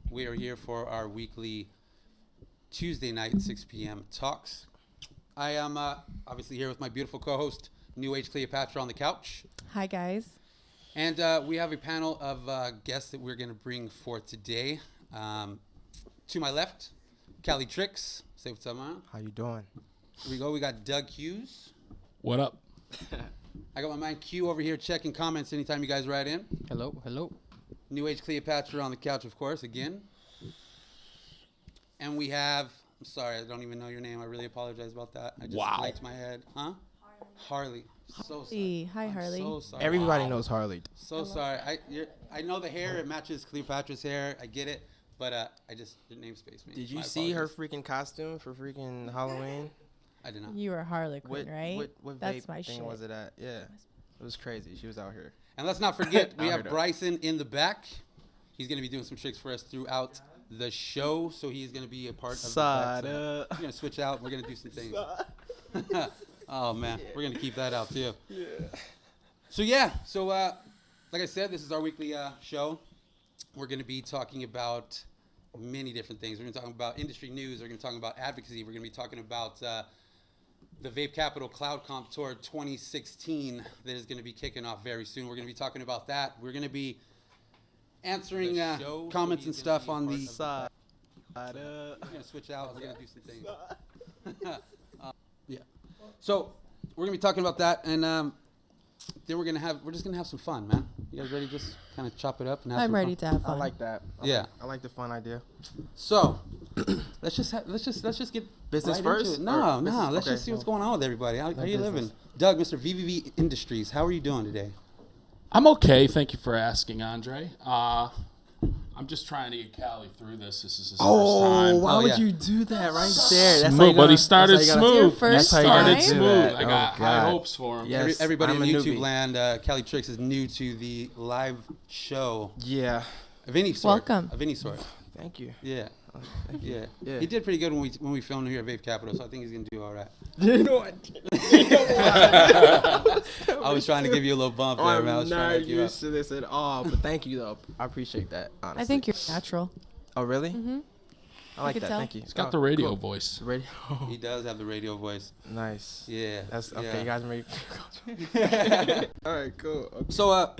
We are here for our weekly Tuesday night 6 p.m. talks. I am obviously here with my beautiful co-host, New Age Cleopatra on the couch. Hi, guys. And we have a panel of guests that we're going to bring forth today. To my left, Calitrickzz. Say what's up, man. How you doing? Here we go. We got Doug Hughes. What up? I got my man Q over here checking comments anytime you guys write in. Hello, hello. New Age Cleopatra on the couch, of course, again. And we have, I'm sorry, I don't even know your name. I really apologize about that. I just blanked my head. Huh? Harley. So sorry. Hi, Harley. So sorry. Everybody knows Harley. So sorry. I know the hair, it matches Cleopatra's hair. I get it. But your name spaced me. Did you see her freaking costume for freaking Halloween? I did not. You were Harlequin, right? What That's vape my thing shit. was it at? Yeah. It was crazy. She was out here. And let's not forget, we have Out here. Bryson in the back. He's going to be doing some tricks for us throughout the show. So he's going to be a part of the back. So we're going to switch out. We're going to do some things. Oh, man. We're going to keep that out, too. Yeah. So, like I said, this is our weekly show. We're going to be talking about many different things. We're going to talk about industry news. We're going to talk about advocacy. We're going to be talking about the Vape Capital Cloud Comp Tour 2016 that is going to be kicking off very soon. We're going to be talking about that. We're going to be answering comments and stuff on the side. We're going to switch out. We're going to do some things. Yeah. So we're going to be talking about that, and then we're just going to have some fun, man. You guys ready to just kind of chop it up and have some fun? I'm ready to have fun. I like that. I like the fun idea. So let's just get Business right first? into it. No. Business- Let's okay. just see what's going on with everybody. How you business. living, Doug? Mr. VVV Industries. How are you doing today? I'm okay. Thank you for asking, Andre. I'm just trying to get Cali through this. This is his first time. Why would yeah. you do that right there? That's Smooth, but he started Your smooth. first He time? started smooth. Oh, I got high God. hopes for him. Yeah. Yes, Everybody I'm in a YouTube newbie. land, CaliTrikzz is new to the live show Yeah. of any sort. Welcome. Of any sort. Thank you. Yeah. Thank you. Yeah. Yeah. He did pretty good when we filmed here at Vape Capital, so I think he's gonna do all right. You know what? I was trying to give you a little bump there, man. I I'm was trying to not hook you up. used to this at all, but thank you though. I appreciate that. Honestly. I think you're natural. Oh really? Mm-hmm. I like could that. tell. Thank you. He's got the radio cool. voice. Radio. He does have the radio voice. Nice. Yeah. That's okay. yeah. You guys ready? All right. Cool. Okay. So,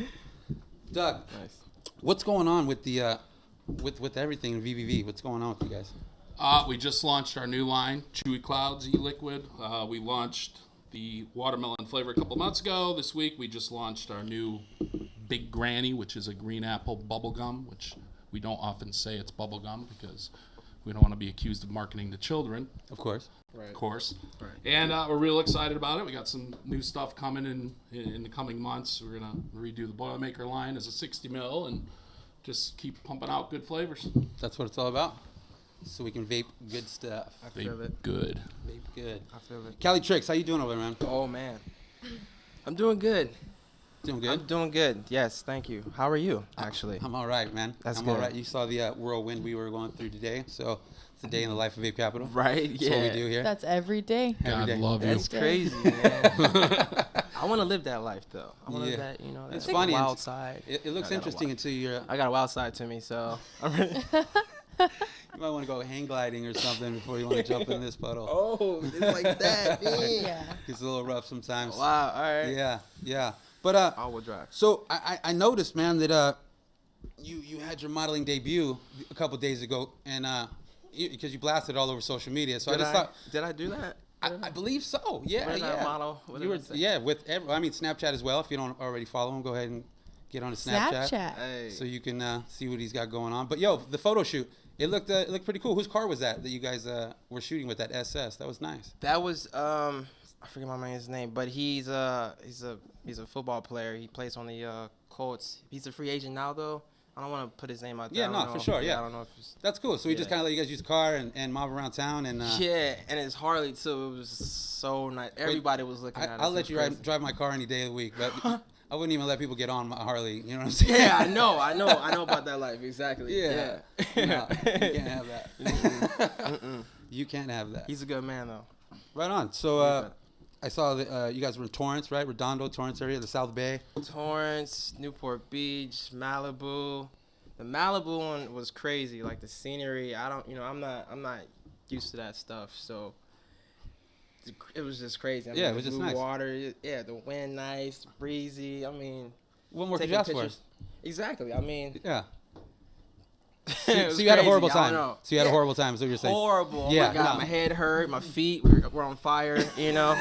Doug, Nice. what's going on with the with everything in VVV? What's going on with you guys? We just launched our new line, Chewy Clouds e-liquid. We launched the watermelon flavor a couple months ago. This week, we just launched our new Big Granny, which is a green apple bubble gum, which we don't often say it's bubble gum because we don't want to be accused of marketing to children. Of course. Right. Of course. Right. And we're real excited about it. We got some new stuff coming in the coming months. We're going to redo the Boilermaker line as a 60 mil and just keep pumping out good flavors. That's what it's all about. So we can vape good stuff. I feel it. Good. Vape good. I feel it. CaliTrikzz, how you doing over there, man? Oh man. I'm doing good. Doing good? I'm doing good. Yes, thank you. How are you, actually? I'm all right, man. That's I'm good. all right. You saw the whirlwind we were going through today. So it's a day in the life of Vape Capital. Right? That's Yeah. what we do here. That's every day. Every God day. love you. That's crazy, man. I want to live that life, though. I want to Yeah. live that, that It's funny. wild side. It looks I got a interesting until you're. I got a wild side to me, so I'm ready. You might want to go hang gliding or something before you want to jump in this puddle. Oh, it's like that. Yeah. It's a little rough sometimes. Wow. All right. Yeah. But All-wheel drive. so I noticed, man, that you had your modeling debut a couple days ago, and because you blasted all over social media. So I just thought. Did I do that? I believe so. Yeah, Where did yeah. I model? What You did were, I say? yeah, with Snapchat as well. If you don't already follow him, go ahead and get on his Snapchat, Hey. so you can see what he's got going on. But yo, the photo shoot, it looked pretty cool. Whose car was that you guys were shooting with, that SS? That was nice. That was I forget my man's name, but he's a football player. He plays on the Colts. He's a free agent now though. I don't want to put his name out there. Yeah, I don't no, for know. sure. Yeah, I don't know if it's that's cool. So he just Yeah. kind of let you guys use the car and mob around town and. yeah, and it's Harley too. It was so nice. Everybody was looking at it. I'll It let was you crazy. drive my car any day of the week, but I wouldn't even let people get on my Harley. You know what I'm saying? Yeah, I know about that life exactly. Yeah. Yeah. No, you can't have that. You can't have that. He's a good man though. Right on. So I saw that you guys were in Torrance, right? Redondo, Torrance area, the South Bay. Torrance, Newport Beach, Malibu. The Malibu one was crazy. Like the scenery, I'm not used to that stuff. So it was just crazy. Yeah, it was just blue nice. water. Yeah, the wind nice, breezy. I mean, What more could you taking ask for? pictures. Exactly. I mean, Yeah. it was So you had a crazy. horrible I don't time. know. So you had a Yeah. horrible time. Is what you're saying? Horrible. Yeah, Oh my God, no. my head hurt. My feet were on fire. You know.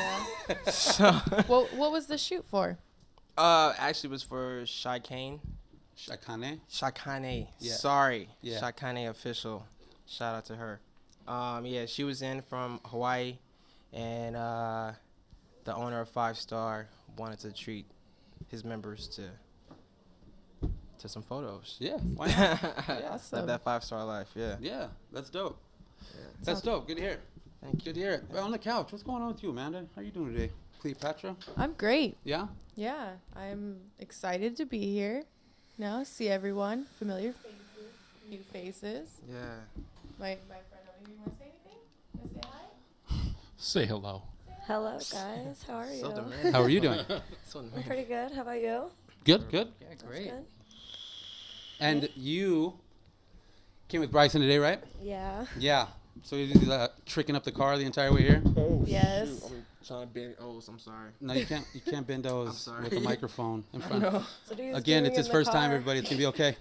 So What was the shoot for? actually, it was for Chicane. Shakane. Shakane. Yeah. Sorry. Yeah. Shakane official. Shout out to her. Yeah, she was in from Hawaii, and the owner of 5 Star wanted to treat his members to some photos. Yeah. Why not? Awesome. Live that 5 Star life. Yeah. Yeah. That's dope. That's dope. Good to hear. Thank you. Good to hear it. On the couch. What's going on with you, Amanda? How you doing today? Cleopatra? I'm great. Yeah. Yeah, I'm excited to be here. Now see everyone, familiar faces, new faces. Yeah. My friend over here, you want to say anything? Want to say hi? Say hello. Hello, guys. How are you? So demanding. How are you doing? So I'm demanding. pretty good. How about you? Good. Good. Yeah, That's good. And you came with Bryson today, right? Yeah. Yeah. So you're tricking up the car the entire way here? Oh, Yes. shoot. I'm trying to bend O's. I'm sorry. No, you can't. You can't bend I'm those sorry. with a microphone in front. No. So he's Again, doing it's his in the first time, car. everybody. It's gonna be okay.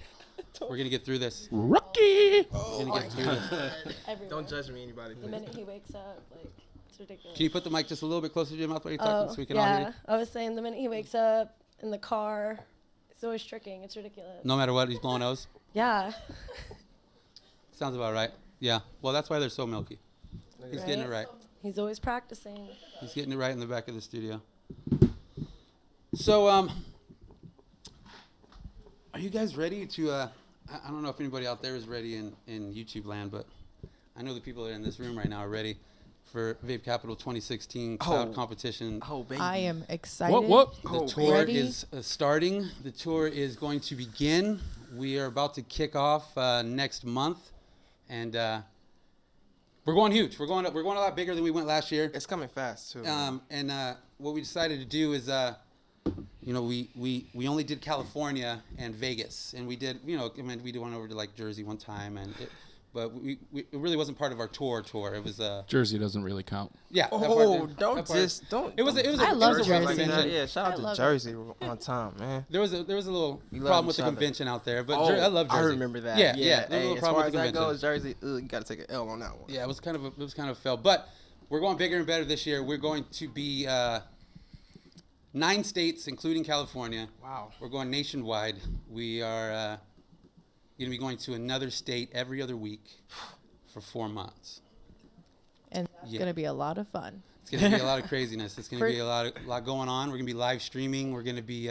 We're gonna get through this. Rookie. We're gonna get through this. Everywhere. Don't judge me, anybody. The Please. minute he wakes up, like, it's ridiculous. Can you put the mic just a little bit closer to your mouth while you're talking, so we can all hear yeah. you? I was saying the minute he wakes up in the car, it's always tricking. It's ridiculous. No matter what, he's blowing O's. Yeah. Sounds about right. Yeah. Well, that's why they're so milky. He's getting it right. He's always practicing. He's getting it right in the back of the studio. So, are you guys ready to? I don't know if anybody out there is ready in YouTube land, but I know the people that are in this room right now are ready for Vape Capital 2016 Cloud Oh. Competition. Oh, baby. I am excited. What? The Oh, tour Ready? is starting. The tour is going to begin. We are about to kick off next month, and we're going huge. We're going a lot bigger than we went last year. It's coming fast, too. And what we decided to do is, we only did California and Vegas, and we did, we went over to like Jersey one time, but it really wasn't part of our tour. It was Jersey doesn't really count. yeah. that Oh, part- don't that part- just don't. It was a I love it was a rough Jersey. convention. Yeah, shout I out love to it. Jersey one time, man. There was a little We love problem with each the other. convention out there, but Oh, I love Jersey. I remember that. Yeah. There was a Hey, little as problem far with as the that convention. goes, Jersey, you got to take an L on that one. Yeah, it was kind of a fail, but we're going bigger and better this year. We're going to be 9 states, including California. Wow. We're going nationwide. We are going to be going to another state every other week for 4 months. And that's Yeah. going to be a lot of fun. It's going to be a lot of craziness. It's going to For- be a lot going on. We're going to be live streaming. We're going to be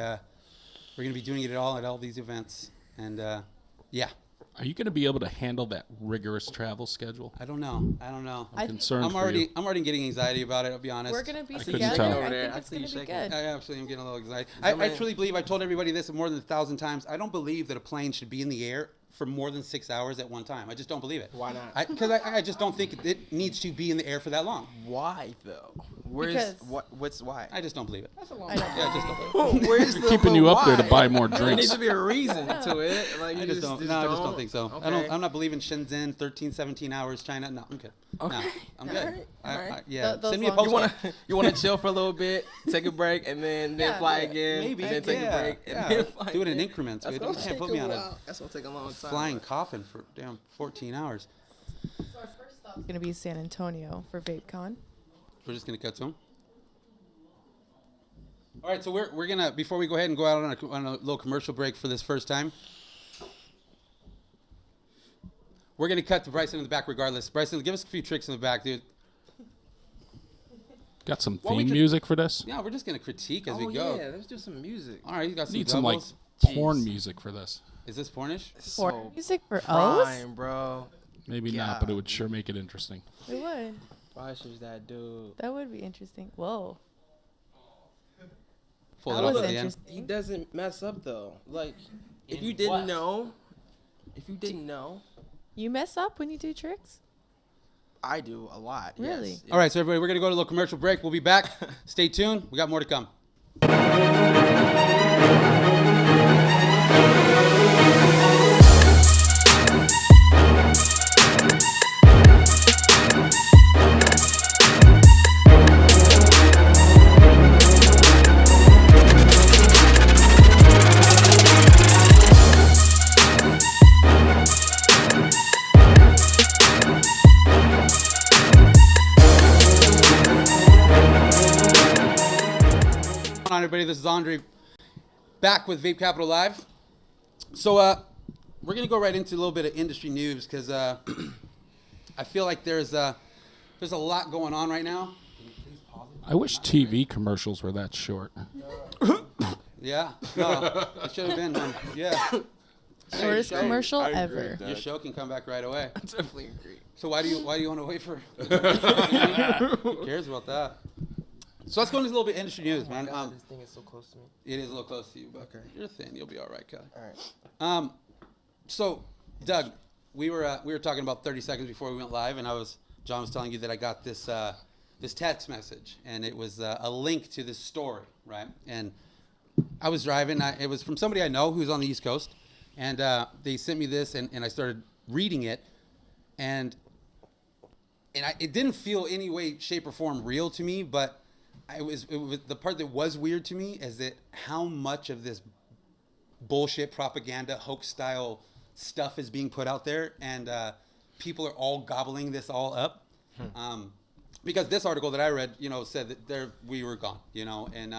doing it all at all these events, and yeah. Are you going to be able to handle that rigorous travel schedule? I don't know. I I'm think concerned I'm for already you. I'm already getting anxiety about it. I'll be honest. we're going to be couldn't together. tell. I Over there. think I it's see going you to be shaking. good. I actually am getting a little excited. I I mean- truly believe, I told everybody this more than 1,000 times, I don't believe that a plane should be in the air for more than 6 hours at one time. I just don't believe it. Why not? Because I just don't think it needs to be in the air for that long. Why though? Where's Because- what's why? I just don't believe it. I don't Yeah, I just don't believe it. Where's the Keeping you up there to why? buy more There needs drinks. to be a reason to it. Like I you just don't. No, I just don't think so. Okay. I'm not believing Shenzhen, 13, 17 hours, China. No, I'm good. Okay. No, I'm good. Alright, alright. Yeah, Those send me a long- postcard. You want to chill for a little bit, take a break, and then Yeah, fly yeah, again, Maybe. and then take yeah, a break, and yeah. then fly Do it in again. increments. That's You gonna can't take put a me on a while. That's gonna take a long time. flying coffin for damn 14 hours. So our first stop is going to be San Antonio for VapeCon. We're just gonna cut to them. All right, so we're gonna, before we go ahead and go out on a little commercial break for this first time, we're gonna cut to Bryson in the back regardless. Bryson, give us a few tricks in the back, dude. Got some Well, we theme could- music for this? Yeah, we're just gonna critique as Oh we go. yeah, let's do some music. All right, you got some Need some like doubles. porn Jeez. music for this. Is this pornish? For music for O's? prime, bro. Maybe not, but it would sure make it interesting. It would. Bryson's that dude. That would be interesting. Whoa. Pull That it off was at the end. interesting. He doesn't mess up though. Like, if In you didn't what? know, You mess up when you do tricks? I do a lot. Really? Yes. All right, so everybody, we're gonna go to a little commercial break. We'll be back. Stay tuned. We got more to come. everybody? This is Andre, back with Vape Capital Live. So we're gonna go right into a little bit of industry news because I feel like there's a lot going on right now. I wish TV commercials were that short. Yeah, no, it should have been one. Yeah, Shortest commercial I agree ever. with that. your show can come back right away. I definitely agree. So why do you want to wait for? Who cares about that? So let's go into a little bit of industry news, man. This thing is so close to me. It is a little close to you, but Okay. you're thin. You'll be all right, Kelly. All right. So, Doug, we were talking about 30 seconds before we went live, and John was telling you that I got this this text message, and it was a link to this story, right? And I was driving. It was from somebody I know who's on the East Coast, and they sent me this, and I started reading it, and it didn't feel any way, shape, or form real to me, but it was the part that was weird to me is that how much of this bullshit propaganda hoax style stuff is being put out there, and people are all gobbling this all up. Because this article that I read, said that we were gone, and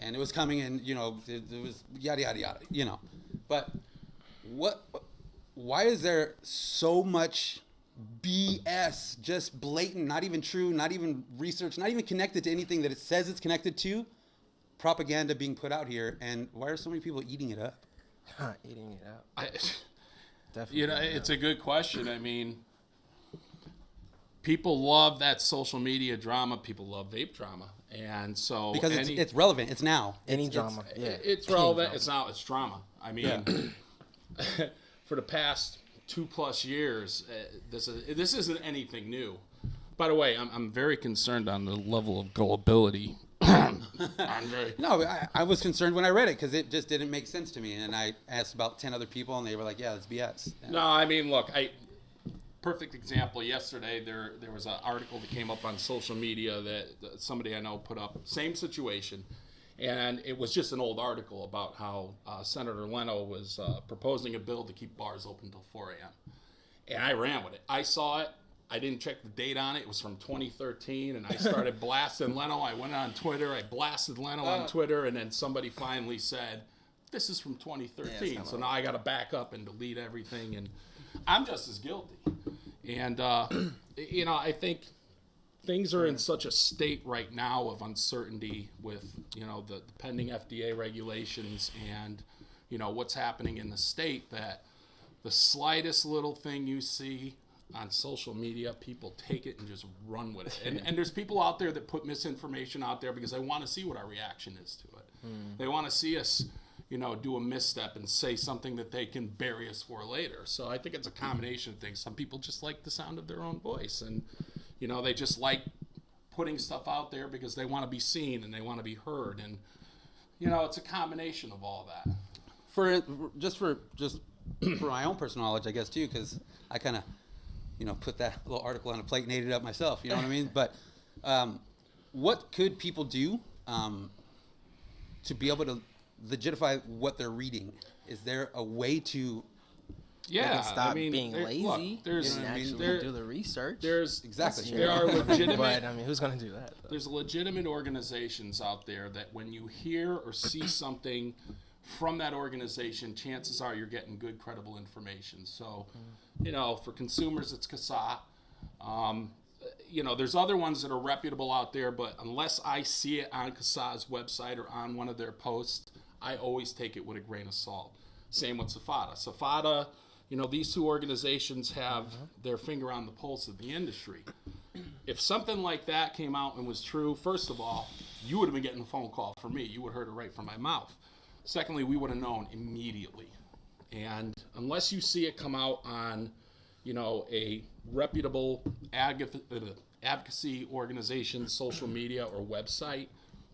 it was coming, and it was yada yada yada, But why is there so much BS, just blatant, not even true, not even research, not even connected to anything that it says it's connected to, propaganda being put out here, and why are so many people eating it up? Eating it up. Definitely. It's a good question. I mean, people love that social media drama. People love vape drama, and so Because it's relevant. It's now. Any It's- drama. Yeah. it's relevant. It's now. It's drama. I mean, for the past 2+ years, this isn't anything new. By the way, I'm very concerned on the level of gullibility. No, I was concerned when I read it because it just didn't make sense to me. And I asked about 10 other people, and they were like, yeah, that's BS. And No, I mean, look, perfect example. Yesterday, there was an article that came up on social media that somebody I know put up. Same situation. And it was just an old article about how Senator Leno was proposing a bill to keep bars open until 4 a.m. And I ran with it. I saw it. I didn't check the date on it. It was from 2013, and I started blasting Leno. I went on Twitter. I blasted Leno on Twitter, and then somebody finally said, this is from 2013. Yeah, so now I got to back up and delete everything, and I'm just as guilty. And, I think things are in such a state right now of uncertainty with, the pending FDA regulations and, what's happening in the state that the slightest little thing you see on social media, people take it and just run with it. And there's people out there that put misinformation out there because they want to see what our reaction is to it. They want to see us, do a misstep and say something that they can bury us for later. So I think it's a combination of things. Some people just like the sound of their own voice, and, they just like putting stuff out there because they want to be seen and they want to be heard. And, it's a combination of all that. for my own personal knowledge, I guess, too, because I kind of, put that little article on a plate and ate it up myself, you know what I mean? But what could people do to be able to legitimize what they're reading? Is there a way to... Yeah, Stop being lazy. Look, there's, and actually there- do the research. there's Exactly. there are legitimate. But who's gonna do that? Though? There's legitimate organizations out there that when you hear or see something from that organization, chances are you're getting good, credible information. So, for consumers, it's CASA. There's other ones that are reputable out there, but unless I see it on CASA's website or on one of their posts, I always take it with a grain of salt. Same with SAFADA. SAFADA, these two organizations have their finger on the pulse of the industry. If something like that came out and was true, first of all, you would have been getting a phone call from me. You would have heard it right from my mouth. Secondly, we would have known immediately. And unless you see it come out on, a reputable advocacy organization, social media, or website,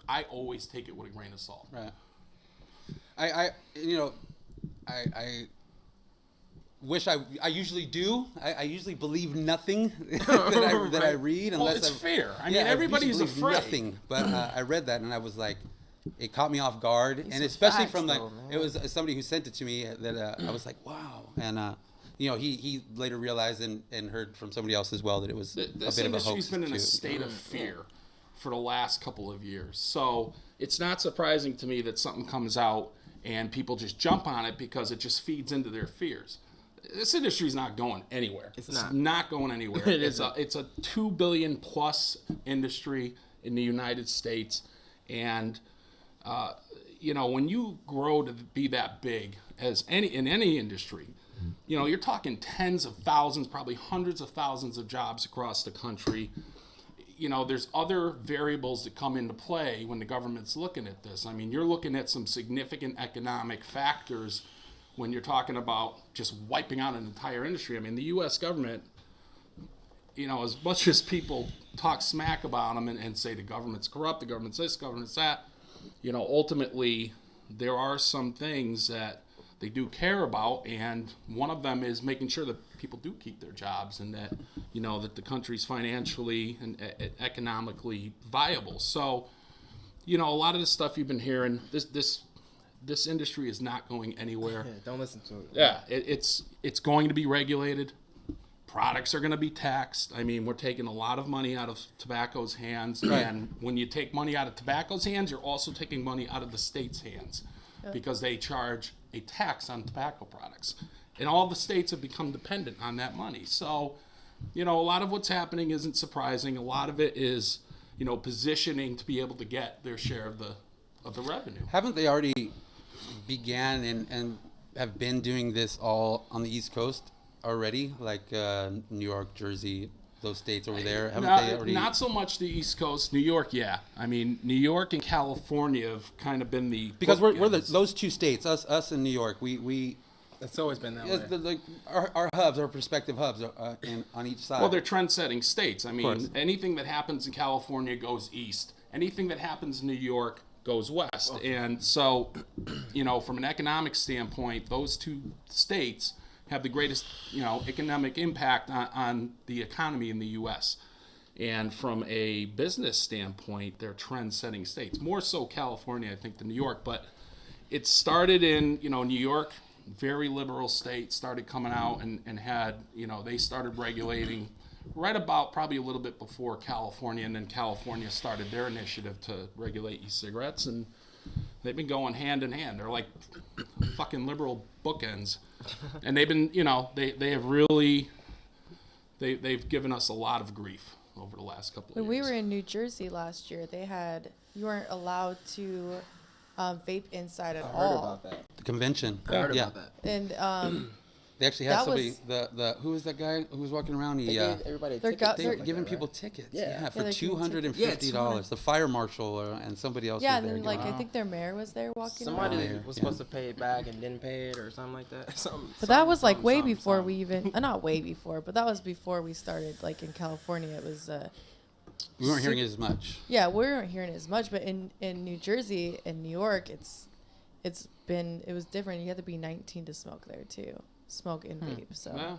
I always take it with a grain of salt. Right. I wish I usually do. I usually believe nothing that I read unless it's fair. I mean, I everybody's usually believe afraid. Nothing, but I read that and I was like, it caught me off guard, and some especially facts, from though, it was somebody who sent it to me that I was like, wow, and he later realized and heard from somebody else as well that it was a This bit of a hoax industry's been in too. a state of fear for the last couple of years. So it's not surprising to me that something comes out and people just jump on it because it just feeds into their fears. This industry is not going anywhere. It's not going anywhere. It's a $2 billion plus industry in the United States, and when you grow to be that big as in any industry, you're talking tens of thousands, probably hundreds of thousands of jobs across the country. There's other variables that come into play when the government's looking at this. I mean, you're looking at some significant economic factors when you're talking about just wiping out an entire industry. I mean, the U.S. government, as much as people talk smack about them and say the government's corrupt, the government's this, the government's that, ultimately there are some things that they do care about, and one of them is making sure that people do keep their jobs and that, that the country's financially and economically viable. So, a lot of the stuff you've been hearing, this industry is not going anywhere. Yeah, don't listen to it. Yeah, it's going to be regulated. Products are going to be taxed. I mean, we're taking a lot of money out of tobacco's hands, and when you take money out of tobacco's hands, you're also taking money out of the state's hands because they charge a tax on tobacco products. And all the states have become dependent on that money. So, a lot of what's happening isn't surprising. A lot of it is, positioning to be able to get their share of the revenue. Haven't they already began and have been doing this all on the East Coast already, like New York, Jersey, those states over there? Haven't they already? Not so much the East Coast. New York, yeah. I mean, New York and California have kind of been the because we're those two states, us and New York. We it's always been that way. like our hubs, our prospective hubs on each side. Well, they're trend-setting states. I mean, anything that happens in California goes east. Anything that happens in New York goes west. Okay. And so, from an economic standpoint, those two states have the greatest, economic impact on the economy in the U.S. And from a business standpoint, they're trend-setting states. More so California, I think, than New York. But it started in, New York, very liberal state, started coming out and had, they started regulating right about probably a little bit before California. And then California started their initiative to regulate e-cigarettes. And they've been going hand in hand. They're like fucking liberal bookends. And they've been, they have really, they've given us a lot of grief over the last couple of years. When we were in New Jersey last year, you weren't allowed to vape inside at all. I heard about that. The convention. I heard about that. And they actually had that somebody. was- Who was that guy who was walking around? They gave everybody a They're ticket. got- They were they're- giving people tickets. Yeah. For they're giving $250. The fire marshal and somebody else. yeah, was and there then like giving I think their mayor was there walking Somebody around. was supposed to pay it back and didn't pay it or something like that. But that was like way before we even, not way before, but that was before we started. Like in California, it was. We weren't hearing it as much. Yeah, we weren't hearing it as much, but in New Jersey and New York, it was different. You had to be 19 to smoke there too. Smoke in vape. So. Yeah.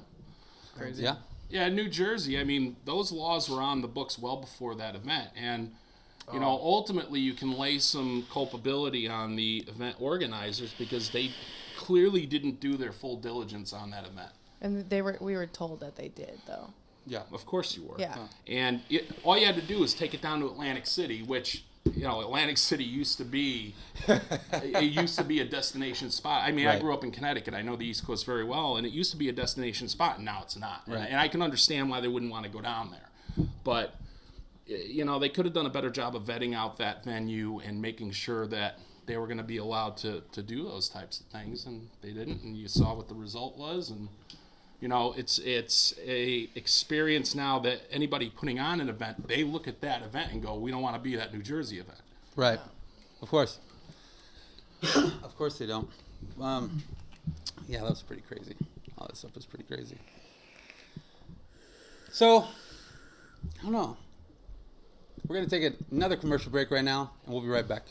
Crazy. Yeah. Yeah, New Jersey, I mean, those laws were on the books well before that event. And, ultimately you can lay some culpability on the event organizers because they clearly didn't do their full diligence on that event. And we were told that they did though. Yeah, of course you were. Yeah. And all you had to do was take it down to Atlantic City, which, Atlantic City used to be a destination spot. I mean, I grew up in Connecticut. I know the East Coast very well, and it used to be a destination spot, and now it's not. Right. And I can understand why they wouldn't want to go down there. But, they could have done a better job of vetting out that venue and making sure that they were going to be allowed to do those types of things, and they didn't. And you saw what the result was, and it's a experience now that anybody putting on an event, they look at that event and go, we don't want to be that New Jersey event. Right. Of course. Of course they don't. Yeah, that was pretty crazy. All that stuff was pretty crazy. So, I don't know. We're going to take another commercial break right now, and we'll be right back.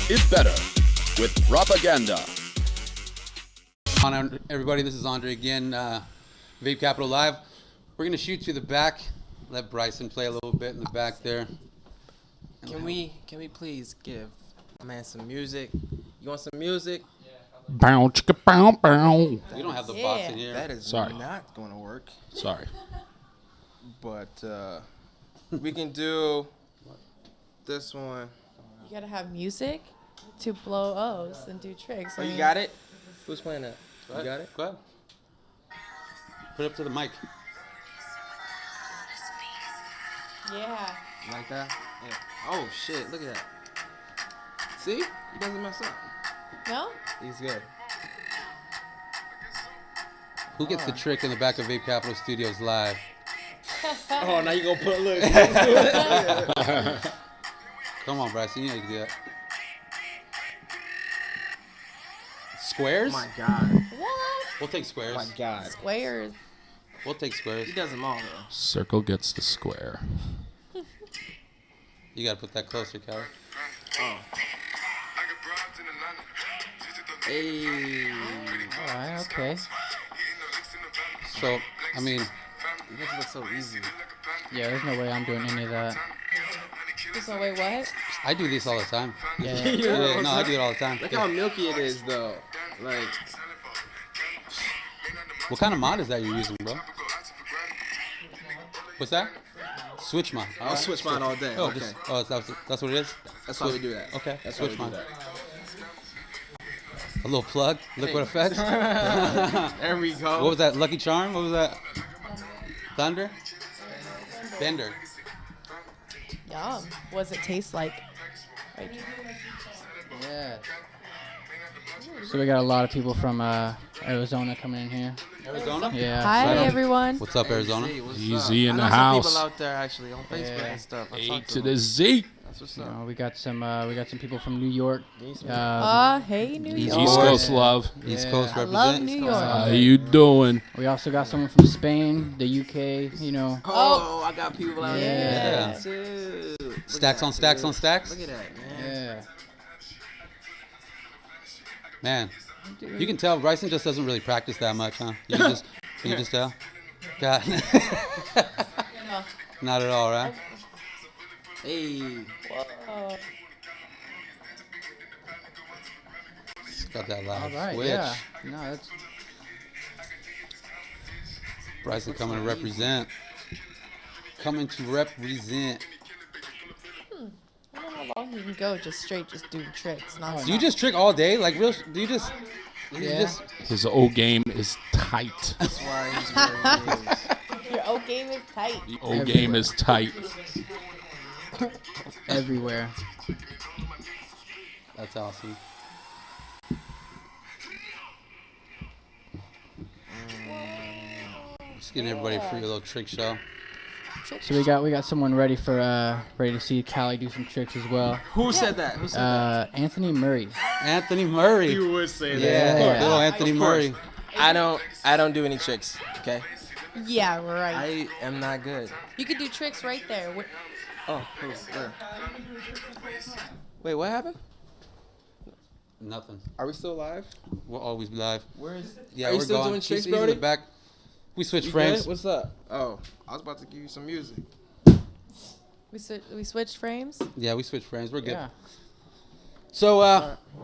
is better with propaganda. On everybody, this is Andre again, Vape Capital Live. We're gonna shoot to the back. Let Bryson play a little bit in the back there. Can we please give a man some music? You want some music? Bow, chicka, bow, bow. We don't have the box in here. That is Sorry. not going to work. Sorry. But we can do this one. You gotta have music to blow O's and do tricks. Oh, you got it? Who's playing that? You got it? Go ahead. Put it up to the mic. Yeah. Like that? Yeah. Oh, shit. Look at that. See? He doesn't mess up. No? He's good. Who gets the trick in the back of Vape Capital Studios live? Oh, now you gonna put a little. Come on, Bryson, you know you can do that. Squares? Oh my God. What? We'll take squares. Oh my God. Squares. We'll take squares. He does them all though. Circle gets the square. You gotta put that closer, Kelly. Oh. Hey. Alright, okay. So, I mean, It makes it look so easy. Yeah, there's no way I'm doing any of that. There's no way what? I do this all the time. Yeah. Yeah, no, I do it all the time. Look how milky it is though. Like, What kind of mod is that you're using, bro? What's that? Switch mod. I'll switch mine all day. Oh, Okay. that's what it is? That's how we do that. Okay, That's how we switch do mod. that. A little plug, liquid effects. There we go. What was that? Lucky Charm? What was that? Thunder? Bender. Yum. What does it taste like? Like, Yeah. So we got a lot of people from Arizona coming in here. Arizona? Yeah. hi, so- everyone. What's up, Arizona? Hey, what's Easy up? in I the know some house. people out there actually on Facebook Yeah. and stuff. I A talked to them. the Z. That's what's You up. know, we got some people from New York. Hey, New East York. East Coast Yeah. love. East Yeah. Coast I represent. love New York. How you doing? We also got someone from Spain, the UK. You know. Oh, I got people out Yeah. there too. Look at Stacks that, on stacks dude. on stacks? Look at that, man. Yeah. Man, you can tell Bryson just doesn't really practice that much, huh? You can just tell? God. Not at all, right? Hey. Whoa. Got that loud All right. switch. Yeah. No, that's. Bryson coming to represent. Coming to represent. I don't know how long you can go just straight, just doing tricks. Not Do you just trick all day? Like real? Do you just? You Yeah. just His O game is tight. That's why he's where he is. Your O game is tight. The O game is tight. Everywhere. that's awesome. Just getting everybody for your little trick show. So we got someone ready to see Cali do some tricks as well. Who said that? Who said that? Anthony Murray. Anthony Murray. would say Yeah. Little Anthony Of course. Murray. I don't do any tricks. Okay. Yeah, right. I am not good. You could do tricks right there. Oh, where? Wait, what happened? Nothing. Are we still live? We'll always be live. Where is? Yeah, Are you we're still going. doing tricks, He's in Brody? the back. We switch You frames. good? What's up? Oh, I was about to give you some music. We switched frames. Yeah, we switch frames. We're good. Yeah. So,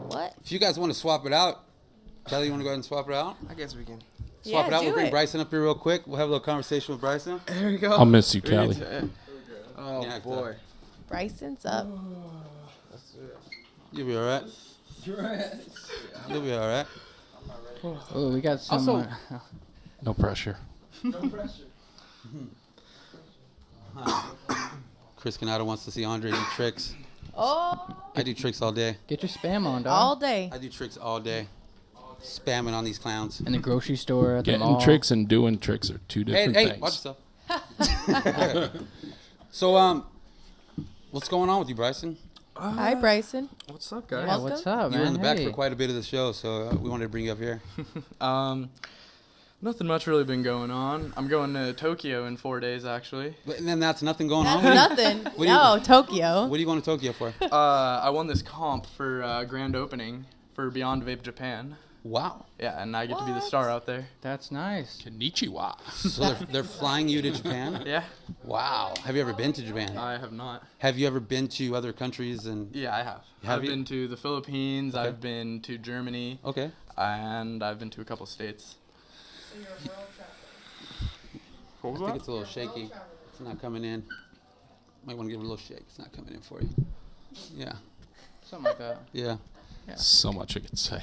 What? if you guys want to swap it out, Kelly, you want to go ahead and swap it out? I guess we can. Swap it out. do We'll bring it. Bryson up here real quick. We'll have a little conversation with Bryson. There we go. I'll miss you, Kelly. Oh Yeah, boy. Bryson's up. You'll be all right. You'll be all right. Oh, we got some. Also- No pressure. Chris Canado wants to see Andre do tricks. Oh, I do tricks all day. get your spam on, dog. all day. I do tricks all day. Spamming on these clowns. In the grocery store, at the Getting mall. tricks and doing tricks are two Hey, different hey, things. watch yourself. So, what's going on with you, Bryson? Hi, Bryson. What's up, guys? Yeah, what's up, You man? were in the back Hey. for quite a bit of the show, so we wanted to bring you up here. Nothing much really been going on. I'm going to Tokyo in 4 days, actually. And then that's nothing going on. That's nothing. What do you- No, Tokyo. What are you going to Tokyo for? I won this comp for grand opening for Beyond Vape Japan. Wow. Yeah, and I get to be the star out there. That's nice. Konnichiwa. So they're flying you to Japan? Yeah, Wow. Have you ever been to Japan? I have not. Have you ever been to other countries? And Yeah, I have. Have I've you? been to the Philippines. Okay. I've been to Germany, Okay. and I've been to a couple states. What was I think that? it's a little shaky. It's not coming in. Might want to give it a little shake. It's not coming in for you. Yeah. Something like that. Yeah. So much I could say.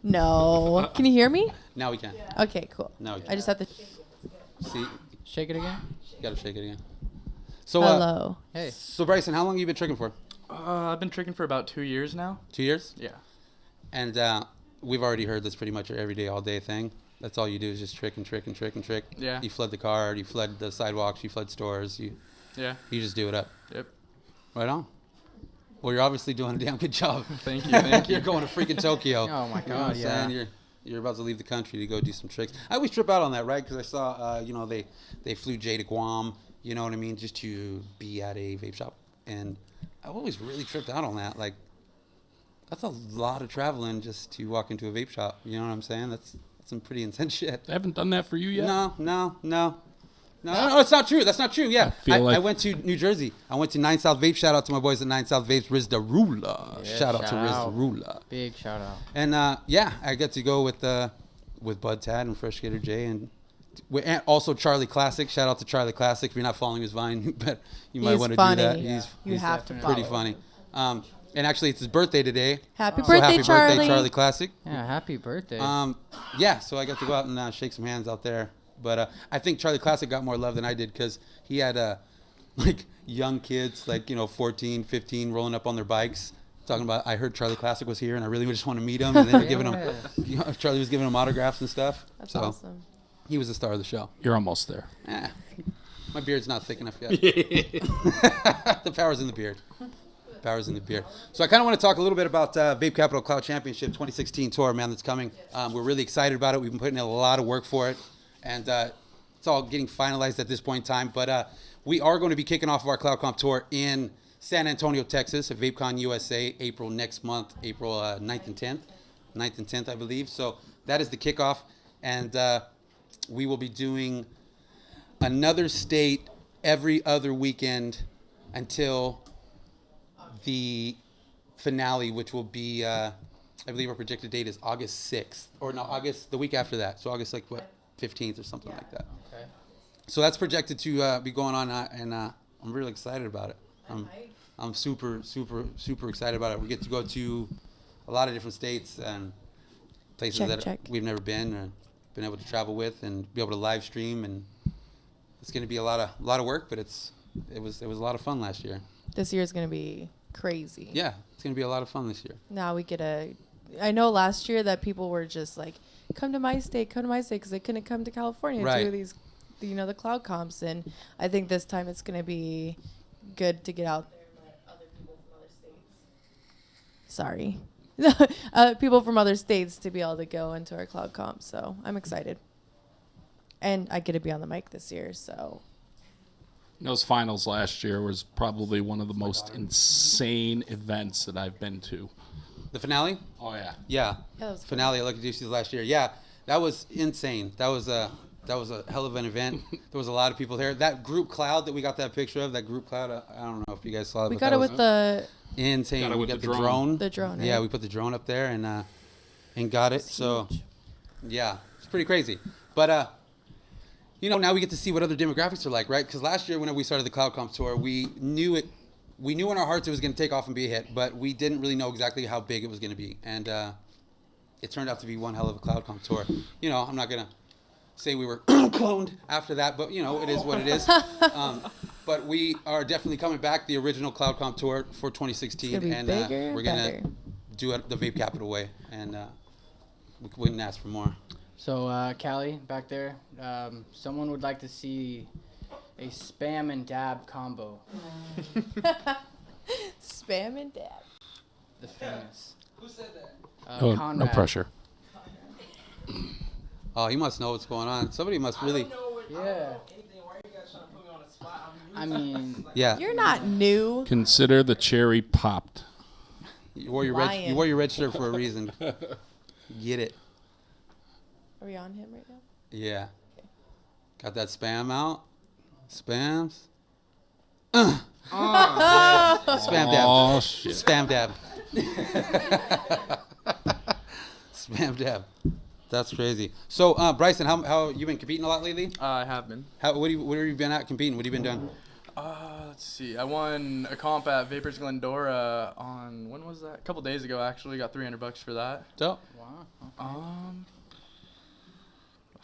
No. Can you hear me? Now we can. Okay, cool. Now we can. I just have to. See, you Shake it again. gotta shake it again. So, Hello. Hey. so Bryson, how long have you been tricking for? I've been tricking for about 2 years now. 2 years? Yeah. And we've already heard this pretty much your every day, all day thing. That's all you do is just trick and trick and trick and trick. Yeah. You flood the car, you flood the sidewalks, you flood stores, you Yeah. just do it up. Yep. Right on. Well, you're obviously doing a damn good job. Thank you. Thank You're you. going to freaking Tokyo. Oh my You know what God, I'm yeah. saying? You're about to leave the country to go do some tricks. I always trip out on that, right? Because I saw, they flew Jay to Guam, you know what I mean, just to be at a vape shop. And I always really tripped out on that. Like, that's a lot of traveling just to walk into a vape shop. You know what I'm saying? That's some pretty intense shit. I haven't done that for you yet. No, it's not true. That's not true. Yeah, feel like- I went to New Jersey. I went to 9 South Vape. Shout out to my boys at 9 South Vapes, Riz Darula. Yeah, shout out to shout Riz out. Darula. Big shout out. And yeah, I got to go with Bud Tad and Fresh Gator Jay and also Charlie Classic. Shout out to Charlie Classic. If you're not following his Vine, but you might He's want to do funny. that. Yeah. You he's have to pretty follow. funny. And actually, it's his birthday today. Happy So birthday, happy Charlie. birthday, Charlie Classic. Yeah, happy birthday. Yeah, so I got to go out and shake some hands out there. But I think Charlie Classic got more love than I did because he had like young kids, like 14, 15, rolling up on their bikes, talking about, I heard Charlie Classic was here and I really just want to meet him. And they were giving him, Charlie was giving him autographs and stuff. That's so awesome. he was the star of the show. You're almost there. My beard's not thick enough yet. The power's in the beard. Power's in the beard. So I kind of want to talk a little bit about Vape Capital Cloud Championship 2016 tour, man, that's coming. We're really excited about it. We've been putting in a lot of work for it. And it's all getting finalized at this point in time. But we are going to be kicking off our Cloud Comp tour in San Antonio, Texas, at VapeCon USA, April next month, April 9th and 10th. 9th and 10th, I believe. So that is the kickoff. And we will be doing another state every other weekend until the finale, which will be, I believe our projected date is August 6th. Or no, August, the week after that. So August, 15th or something like that. Okay. So that's projected to be going on, and I'm really excited about it. I'm super, super, super excited about it. We get to go to a lot of different states and places that we've never been or been able to travel with and be able to live stream. And it's going to be a lot of work, but it was a lot of fun last year. This year's going to be crazy. Yeah, it's going to be a lot of fun this year. Now we get I know last year that people were just like, come to my state, because they couldn't come to California to Right. do these, the cloud comps. And I think this time it's going to be good to get out there and let other people from other states. Sorry. People from other states to be able to go into our cloud comp. So I'm excited. And I get to be on the mic this year, so. Those finals last year was probably one of the most insane events that I've been to. The finale? Oh, yeah. Yeah. That was Finale at Lucky Juicy's last year. Yeah, that was insane. That was a hell of an event. There was a lot of people there. That group cloud that we got that picture of, that group cloud, I don't know if you guys saw it. We but got that it was with the insane. Got it We with got the the drone. drone. The drone, Yeah, right? we put the drone up there and got it. So, huge. yeah, it's pretty crazy. But now we get to see what other demographics are like, right? Because last year, whenever we started the Cloud Comp tour, we knew in our hearts it was going to take off and be a hit, but we didn't really know exactly how big it was going to be. And it turned out to be one hell of a Cloud Comp tour. I'm not going to say we were cloned after that, but, it is what it is. But we are definitely coming back, the original Cloud Comp tour for 2016. It's gonna be And bigger, we're going better. to do it the Vape Capital way. And we couldn't ask for more. So, Callie, back there, someone would like to see a spam and dab combo. Spam and dab. The famous. Who said that? No Conrad. pressure. Oh, he must know what's going on. Somebody must really. Yeah. I mean, Yeah. You're not new. Consider the cherry popped. You wore your Lying. red shirt for a reason. Get it. Are we on him right now? Yeah. Got that spam out. Spams. Spam dab. Oh shit. Spam dab. Spam dab. That's crazy. So, Bryson, how you been competing a lot lately? I have been. What have you been at competing? What have you been doing? Let's see. I won a comp at Vapors Glendora on, when was that? A couple days ago, actually. Got $300 for that. So, wow. I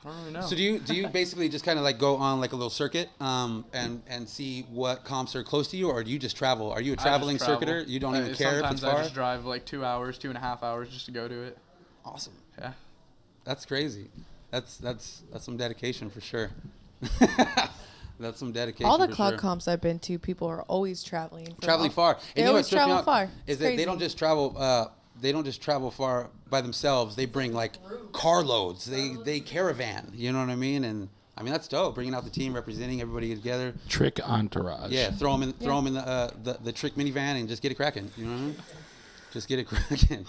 don't really know. so do you basically just kind of like go on like a little circuit, and see what comps are close to you, or do you just travel? Are you a traveling circuiter? You don't even care if it's Sometimes far? I just drive like 2 hours, 2.5 hours just to go to it. Awesome. Yeah. That's crazy. That's some dedication for sure. That's some dedication. All the for clock sure. comps I've been to, people are always traveling. Far. They And always what tripped me travel out far. is It's that they crazy. don't just travel. They don't just travel far by themselves. They bring like carloads. They caravan. You know what I mean? And I mean that's dope. Bringing out the team, representing everybody together. Trick entourage. Yeah, throw them in the trick minivan and just get it cracking. You know what I mean? Just get it cracking.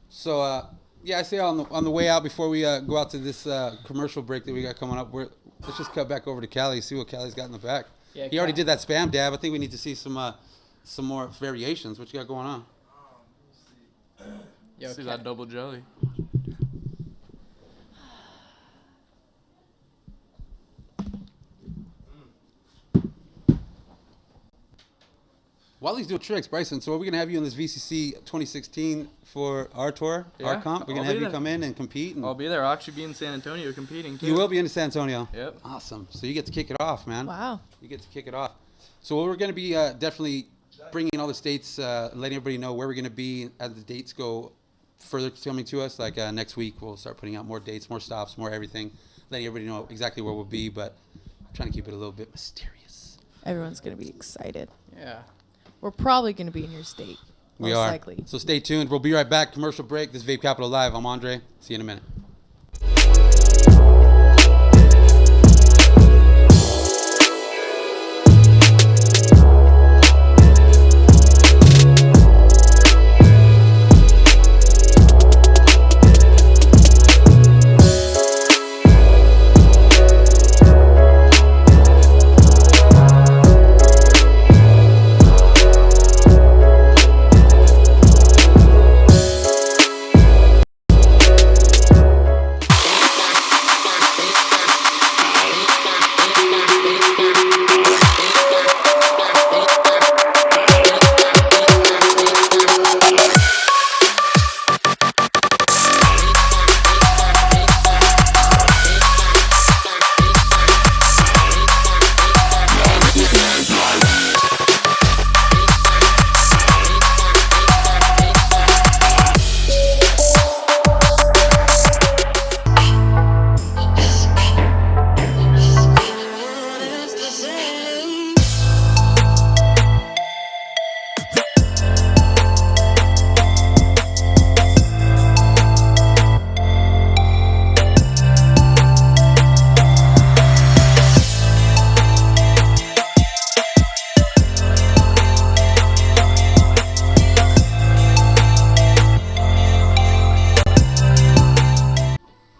So yeah, I say on the way out before we go out to this commercial break that we got coming up, let's just cut back over to Cali, see what Cali's got in the back. Yeah, He already did that spam dab. I think we need to see some more variations. What you got going on? Yo, See that double jelly. While he's doing tricks, Bryson, so are we going to have you in this VCC 2016 for our tour, our Yeah, comp? We're going I'll to have be you there. come in and compete? And I'll be there. I'll actually be in San Antonio competing too. you will be in San Antonio? Yep. Awesome. So you get to kick it off, man. Wow. You get to kick it off. So we're going to be definitely bringing all the states, letting everybody know where we're going to be as the dates go further coming to us. Like next week, we'll start putting out more dates, more stops, more everything, letting everybody know exactly where we'll be, but trying to keep it a little bit mysterious. Everyone's going to be excited. Yeah. We're probably going to be in your state. We most are. likely. So stay tuned. We'll be right back. Commercial break. This is Vape Capital Live. I'm Andre. See you in a minute.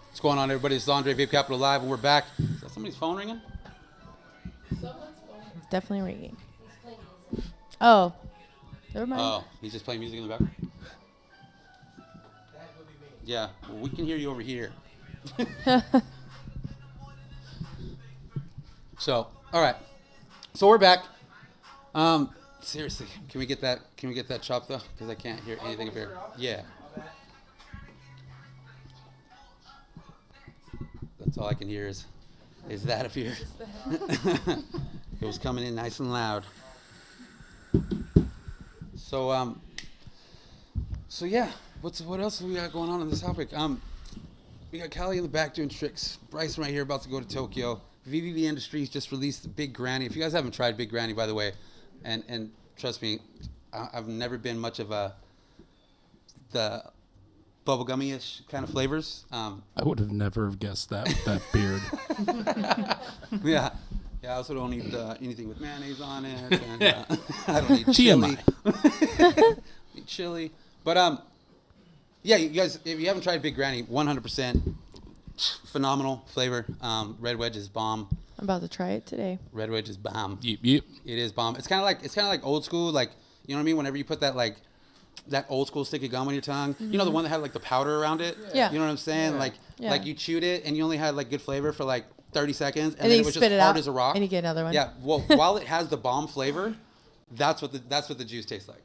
What's going on, everybody? This is Andre, Vape Capital Live, and we're back. Is that somebody's phone ringing? It's definitely ringing. Oh. Never mind. Oh, he's just playing music in the back? Yeah, well, we can hear you over here. So, all right. So we're back. Seriously, can we get that chopped though? Because I can't hear anything up here. Yeah. That's all I can hear is that up here. It was coming in nice and loud. So yeah, what else do we got going on this topic? We got Cali in the back doing tricks. Bryson right here about to go to Tokyo. VVV Industries just released the Big Granny. If you guys haven't tried Big Granny, by the way, and trust me, I've never been much of the bubblegummy-ish kind of flavors. I would have never guessed that with that beard. Yeah. Yeah, I also don't eat anything with mayonnaise on it. And, I don't eat chili. Eat chili. But, yeah, you guys, if you haven't tried Big Granny, 100% phenomenal flavor. Red Wedge is bomb. I'm about to try it today. Red Wedge is bomb. Yep. It is bomb. It's kind of like old school, like, you know what I mean? Whenever you put that, like, that old school stick of gum on your tongue, you know, the one that had like the powder around it. Yeah. You know what I'm saying? Yeah. Like you chewed it and you only had like good flavor for like 30 seconds, and then then you it was spit just it hard out, as a rock. and you get another one. Yeah. Well, while it has the bomb flavor, that's what the juice tastes like.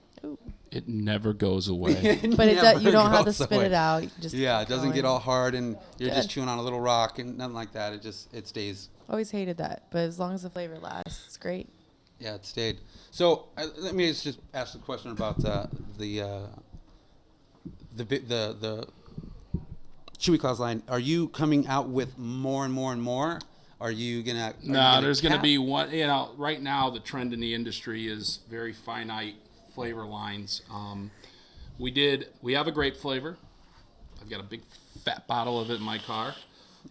It never goes away. But you don't have to goes spit away. it out. You can just Yeah, keep it doesn't going. get all hard and you're just Good. chewing on a little rock and nothing like that. It stays. Always hated that, but as long as the flavor lasts, it's great. Yeah, it stayed. So let me just ask a question about the Chewy Claws line. Are you coming out with more and more and more? Are you gonna? There's going to be one. You know, right now the trend in the industry is very finite flavor lines. We have a grape flavor. I've got a big fat bottle of it in my car,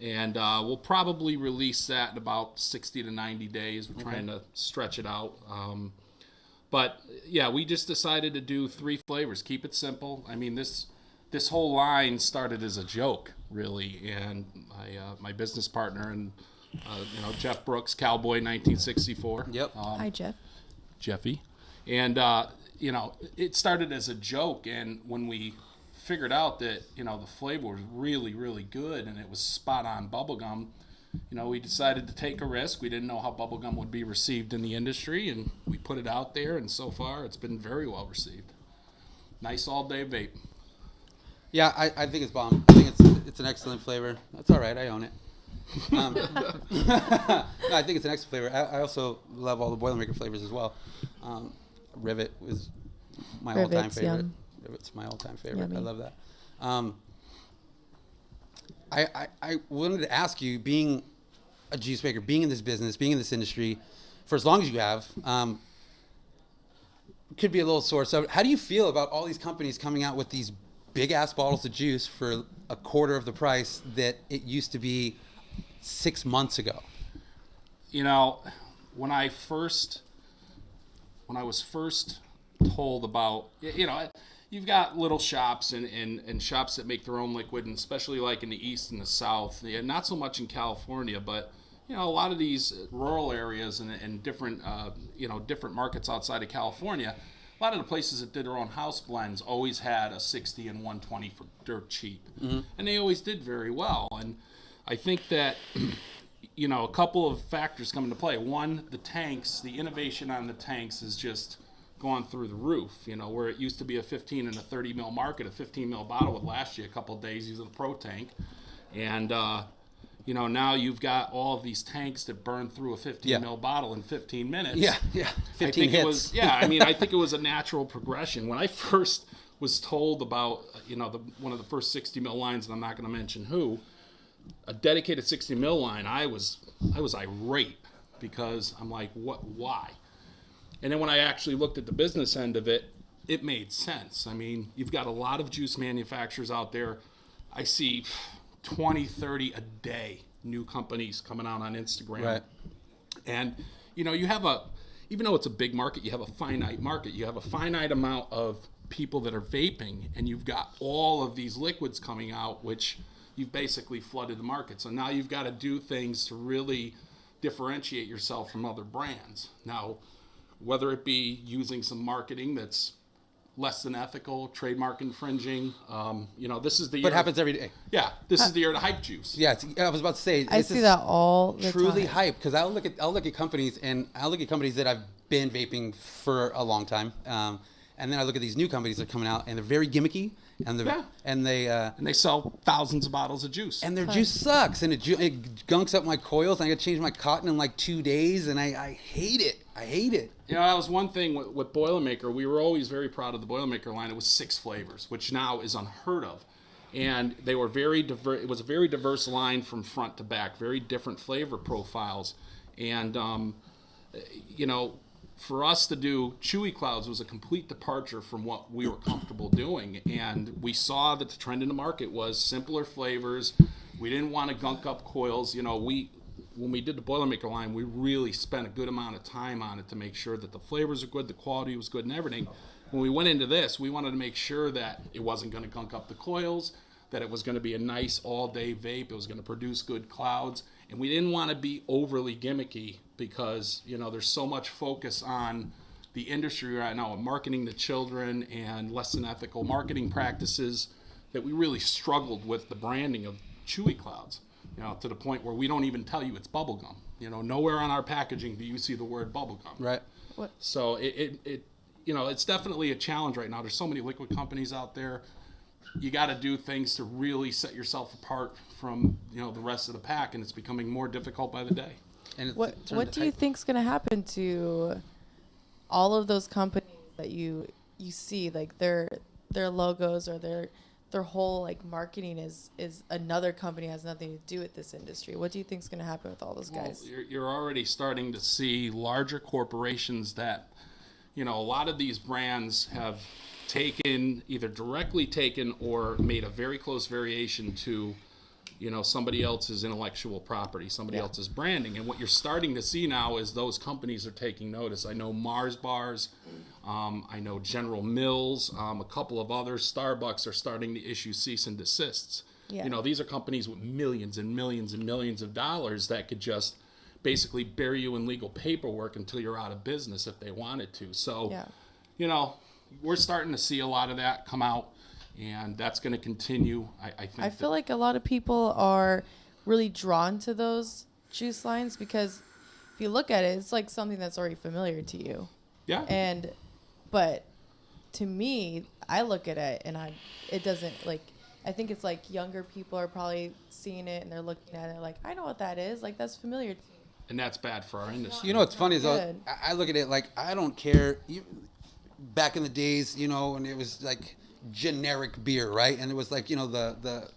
and we'll probably release that in about 60 to 90 days. We're trying to stretch it out. But yeah, we just decided to do 3 flavors. Keep it simple. I mean, this whole line started as a joke, really, and my business partner and Jeff Brooks, Cowboy 1964. Yep. Hi, Jeff. Jeffy, and it started as a joke, and when we figured out that the flavor was really, really good and it was spot on bubblegum, we decided to take a risk. We didn't know how bubblegum would be received in the industry, and we put it out there, and so far it's been very well received. Nice all-day vape. Yeah, I think it's bomb. I think it's an excellent flavor. That's all right. I own it. No, I think it's an excellent flavor. I also love all the Boilermaker flavors as well. Rivet was my all-time Rivet's favorite. yum. Rivet's my all-time favorite. Yummy. I love that. I wanted to ask you, being a juice maker, being in this business, being in this industry for as long as you have, could be a little sore. So how do you feel about all these companies coming out with these big-ass bottles of juice for a quarter of the price that it used to be 6 months ago? When I was first told about, you've got little shops and shops that make their own liquid, and especially like in the East and the South, not so much in California, but a lot of these rural areas and different different markets outside of California, a lot of the places that did their own house blends always had a 60 and 120 for dirt cheap, and they always did very well. And I think that a couple of factors come into play. One, the tanks, the innovation on the tanks is just gone through the roof. Where it used to be a 15 and a 30 mil market, a 15 mil bottle would last you a couple of days using a pro tank, and now you've got all of these tanks that burn through a 15 mil bottle in 15 minutes. Yeah. 15 hits. I think it was a natural progression. When I first was told about one of the first 60 mil lines, and I'm not going to mention who, a dedicated 60 mil line, I was irate, because I'm like, why? And then when I actually looked at the business end of it, it made sense. I mean, you've got a lot of juice manufacturers out there. I see 20, 30 a day new companies coming out on Instagram. Right. And, you have even though it's a big market, you have a finite market. You have a finite amount of people that are vaping, and you've got all of these liquids coming out, which you've basically flooded the market. So now you've got to do things to really differentiate yourself from other brands. Now, whether it be using some marketing that's less than ethical, trademark infringing, this is the year. But it happens every day. Yeah, this is the year to hype juice. Yeah, I was about to say. I see that all the truly time. hype, because I'll look at companies, and I'll look at companies that I've been vaping for a long time, and then I look at these new companies that are coming out, and they're very gimmicky, and they sell thousands of bottles of juice. And their juice sucks, and it gunks up my coils, and I got to change my cotton in like 2 days, and I hate it. I hate it. That was one thing with Boilermaker. We were always very proud of the Boilermaker line. It was 6 flavors, which now is unheard of. And they were very diverse. It was a very diverse line from front to back, very different flavor profiles. And, for us to do CaliTrikzz was a complete departure from what we were comfortable doing. And we saw that the trend in the market was simpler flavors. We didn't want to gunk up coils. You know, when we did the Boilermaker line, we really spent a good amount of time on it to make sure that the flavors are good, the quality was good, and everything. When we went into this, we wanted to make sure that it wasn't going to gunk up the coils, that it was going to be a nice all-day vape, it was going to produce good clouds, and we didn't want to be overly gimmicky because, you know, there's so much focus on the industry right now, marketing to children and less than ethical marketing practices, that we really struggled with the branding of CaliTrikzz, you know, to the point where we don't even tell you it's bubblegum. You know, nowhere on our packaging do you see the word bubblegum. Right. What? So it you know, it's definitely a challenge right now. There's so many liquid companies out there. You got to do things to really set yourself apart from, you know, the rest of the pack, and it's becoming more difficult by the day. And What do you think's gonna happen to all of those companies that you see, like their logos or their whole like marketing is another company, has nothing to do with this industry? What do you think's gonna happen with all those guys? Well, you're already starting to see larger corporations that, you know, a lot of these brands have either directly taken or made a very close variation to, you know, somebody else's intellectual property, somebody else's branding. And what you're starting to see now is those companies are taking notice. I know Mars Bars, I know General Mills, a couple of others, Starbucks are starting to issue cease and desists. Yeah. You know, these are companies with millions and millions and millions of dollars that could just basically bury you in legal paperwork until you're out of business if they wanted to. So, you know, we're starting to see a lot of that come out, and that's going to continue. I feel like a lot of people are really drawn to those juice lines because if you look at it, it's like something that's already familiar to you. Yeah. But to me, I look at it and it doesn't, like, I think it's like younger people are probably seeing it and they're looking at it like, I know what that is. Like, that's familiar to me. And that's bad for our industry. You know what's funny is Good. I look at it like I don't care. Back in the days, you know, when it was like generic beer, right? And it was like, you know, the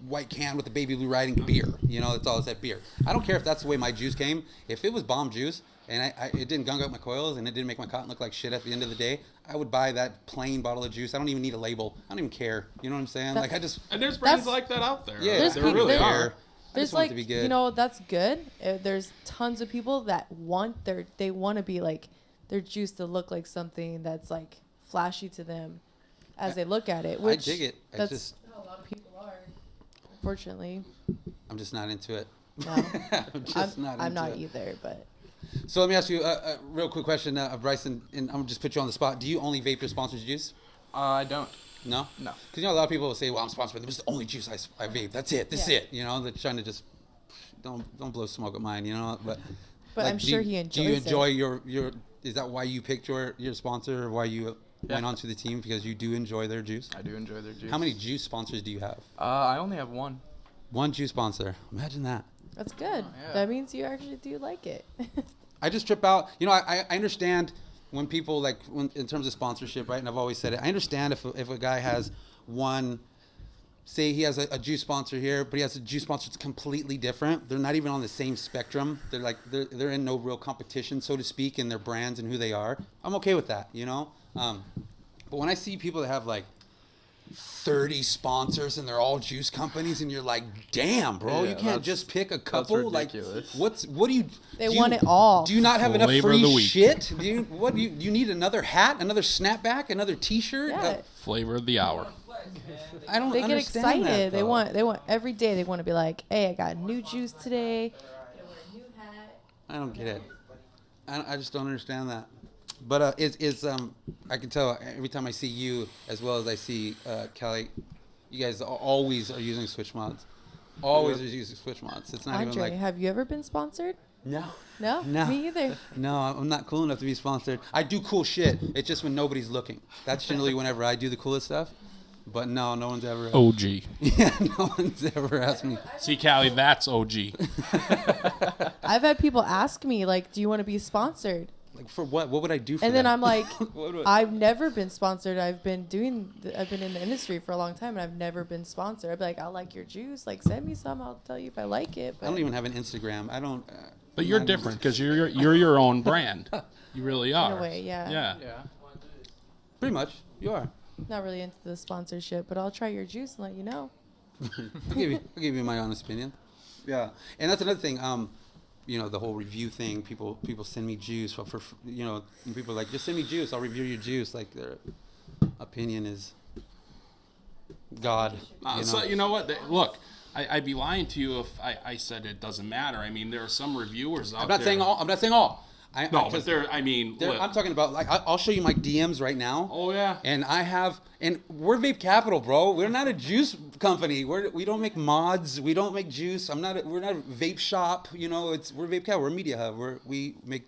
white can with the baby blue writing, beer. You know, that's all it said, beer. I don't care if that's the way my juice came. If it was bomb juice and it didn't gunk up my coils and it didn't make my cotton look like shit at the end of the day, I would buy that plain bottle of juice. I don't even need a label. I don't even care. You know what I'm saying? Like And there's brands like that out there. Yeah, there really are. There's like, you know, that's good. There's tons of people that they want to be like their juice to look like something that's like flashy to them as they look at it. Which I dig it. That's how a lot of people are, unfortunately. I'm just not into it. No, I'm not either. But so let me ask you a real quick question, Bryson, and I'm gonna just put you on the spot. Do you only vape your sponsor's juice? I don't. No? No. Because, you know, a lot of people will say, well, I'm sponsored by them. This is the only juice I vape. That's it. This is it. You know, they're trying to just, don't blow smoke at mine, you know? But like, I'm sure he enjoys it. Do you enjoy your, is that why you picked your sponsor or why you went onto the team? Because you do enjoy their juice? I do enjoy their juice. How many juice sponsors do you have? I only have one. One juice sponsor. Imagine that. That's good. Yeah. That means you actually do like it. I just trip out. You know, I understand when people, like, in terms of sponsorship, right? And I've always said it. I understand if a guy has one, say he has a juice sponsor here, but he has a juice sponsor that's completely different. They're not even on the same spectrum. They're in no real competition, so to speak, in their brands and who they are. I'm okay with that, you know? But when I see people that have like 30 sponsors and they're all juice companies and you're like, damn, bro, you can't just pick a couple. Like, what do you? They want it all. Do you not have enough Flavor of the free week. shit? Do you need another hat, another snapback, another T-shirt? Yeah. Flavor of the hour. I don't. They get understand excited. that, They though. want every day. They want to be like, hey, I got new juice today. I don't get it. I just don't understand that. But I can tell every time I see you as well as I see Kelly, you guys always are using switch mods. Always are using switch mods. It's not Andre, even like have you ever been sponsored? no. No, No. me either. No, I'm not cool enough to be sponsored. I do cool shit. It's just when nobody's looking. That's generally whenever I do the coolest stuff. But no one's ever. OG. Yeah, no one's ever asked me. See, Callie, that's OG. I've had people ask me, like, do you want to be sponsored? Like for what? What would I do for And them? then I'm like, What would- I've never been sponsored. I've been in the industry for a long time, and I've never been sponsored. I'd be like, I like your juice. Like, send me some. I'll tell you if I like it. I But don't even have an Instagram. I don't. But you're different because you're your own brand. You really are. In a way, yeah. Yeah. Pretty much, you are. Not really into the sponsorship, but I'll try your juice and let you know. I'll give you my honest opinion. Yeah, and that's another thing. You know, the whole review thing. People send me juice for you know, and people are like, just send me juice. I'll review your juice. Like their opinion is God. So you know what? Look, I'd be lying to you if I said it doesn't matter. I mean, there are some reviewers out there. I'm not saying all. But I'm talking about, like, I'll show you my DMs right now. Oh yeah. And we're Vape Capital, bro. We're not a juice company. We don't make mods. We don't make juice. We're not a vape shop. You know, we're Vape Capital. We're a media hub. We make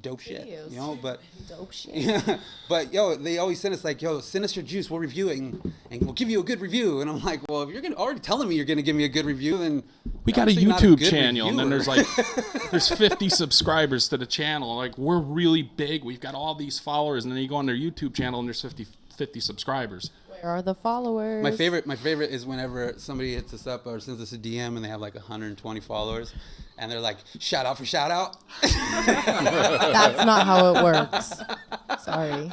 dope shit. Videos. You know, but Dope shit. yeah, but yo, they always send us like, yo, send us your juice. We'll review it and we'll give you a good review. And I'm like, well, if you're already telling me you're gonna give me a good review, then We got a obviously not YouTube good channel, and then reviewer. there's 50 subscribers to the channel. Like, we're really big. We've got all these followers, and then you go on their YouTube channel, and there's 50 subscribers. Where are the followers? My favorite is whenever somebody hits us up or sends us a DM and they have like 120 followers, and they're like, shout out for shout out. That's not how it works. Sorry.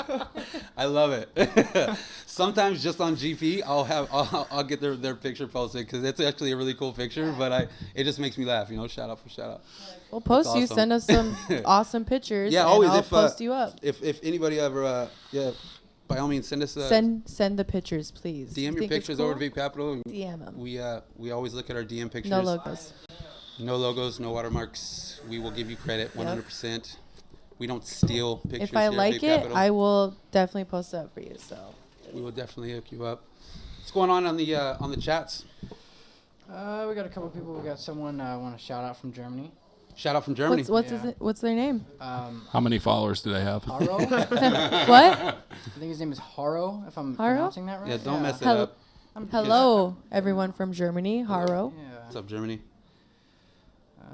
I love it. Sometimes just on GP, I'll get their picture posted because it's actually a really cool picture, but it just makes me laugh. You know, shout out for shout out. We'll post That's you. awesome. Send us some awesome pictures. Yeah, and always. I'll post you up. If anybody ever, by all means, send us Send the pictures, please. DM You your think it's pictures cool? over to Vape Capital. DM them. We always look at our DM pictures. No logos. No logos, no watermarks. We will give you credit 100%. We don't steal pictures. If I here at like Vape it, Capital. I will definitely post it up for you. So We will definitely hook you up. What's going on the chats? We got a couple people. We got someone I want to shout out from Germany. Shout out from Germany. what's their name? How many followers do they have? Haro. I What? think his name is Haro, if I'm Haro? pronouncing that right. Yeah, don't mess it Hello. up. Hello, everyone from Germany. Haro. Yeah. What's up, Germany?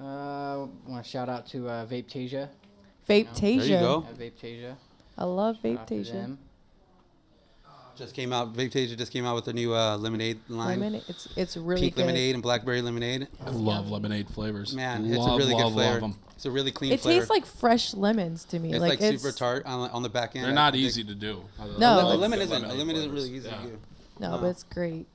Want to shout out to Vapetasia. Vapetasia. There you go. Vapetasia. I love Shout out to Vapetasia. them. Just came out. Vapetasia just came out with their new lemonade line. Lemonade. It's really Pink good. lemonade and blackberry lemonade. I love lemonade flavors. Man, love, it's a really love, good flavor. Love 'em. It's a really clean It flavor. tastes like fresh lemons to me. it's like super tart on the back end. They're not easy to do. No. A it's- lemon isn't really easy Yeah. to do. No, but it's great.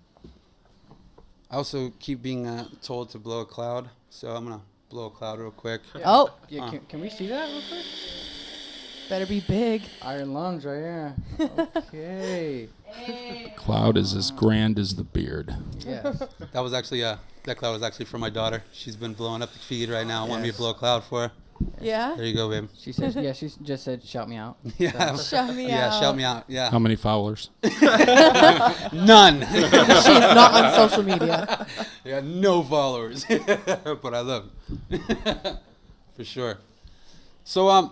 I also keep being told to blow a cloud, so I'm gonna blow a cloud real quick. Oh, Yeah, can we see that real quick? better be big. Iron lungs right here. Okay. Cloud is as grand as the beard. Yes. That cloud was actually for my daughter. She's been blowing up the feed right now. I want me to Yes. blow a cloud for her. Yeah. There you go, babe. She says, yeah, she just said, shout me out. Yeah. Shout me Yeah, out. shout me out. Yeah. How many followers? None. She's not on social media. Yeah, no followers. But I love it. For sure. So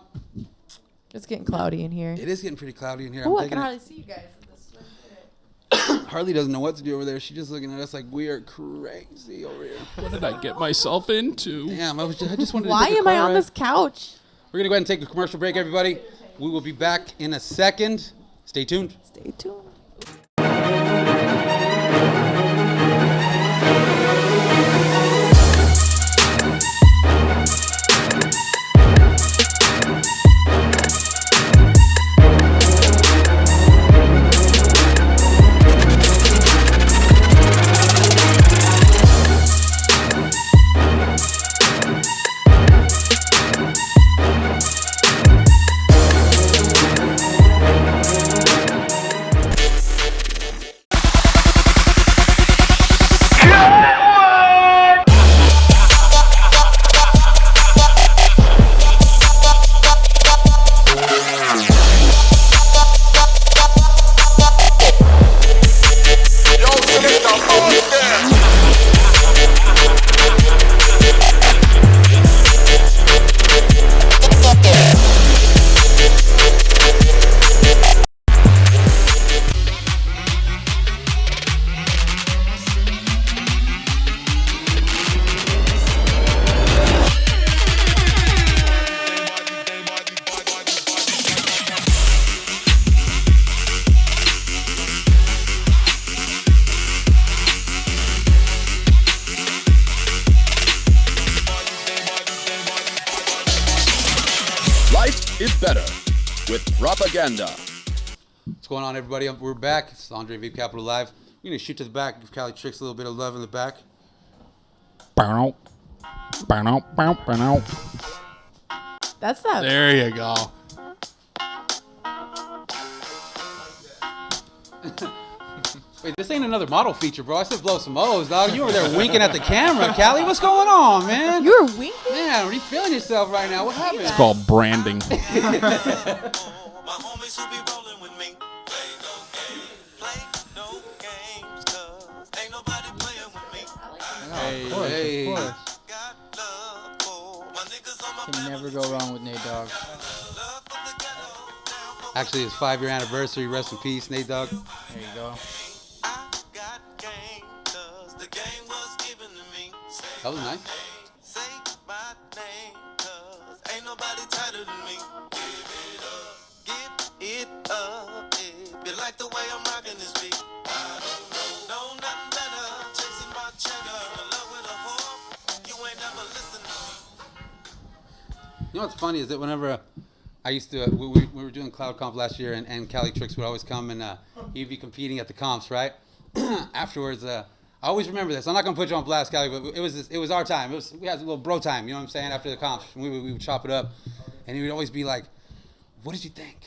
It's getting cloudy in here. it is getting pretty cloudy in here. Oh, I'm I can thinking hardly see you guys. Harley doesn't know what to do over there. She's just looking at us like we are crazy over here. What did I get myself into? Damn, I just wanted to Why take a am I car on ride. this couch? We're going to go ahead and take a commercial break, everybody. We will be back in a second. Stay tuned. Stay tuned. Life is better with propaganda. What's going on, everybody? We're back. It's Andre V Capital Live. We're going to shoot to the back, give CaliTrikzz a little bit of love in the back. That's that. There you go. Wait, this ain't another model feature, bro. I said blow some O's, dog. You were there winking at the camera, Callie. What's going on, man? You were winking? Man, are you feeling yourself right now? What happened? It's called branding. Hey. Of course. Can never go wrong with Nate Dogg. Actually, it's 5-year anniversary. Rest in peace, Nate Dogg. There you go. That was nice. You know what's funny is that whenever I used to, we were doing Cloud Comp last year, and CaliTrikzz would always come and he'd be competing at the comps, right? Afterwards, I always remember this. I'm not gonna put you on blast, Cali, but it was our time. We had a little bro time, you know what I'm saying? After the comps, we would chop it up, and he would always be like, "What did you think?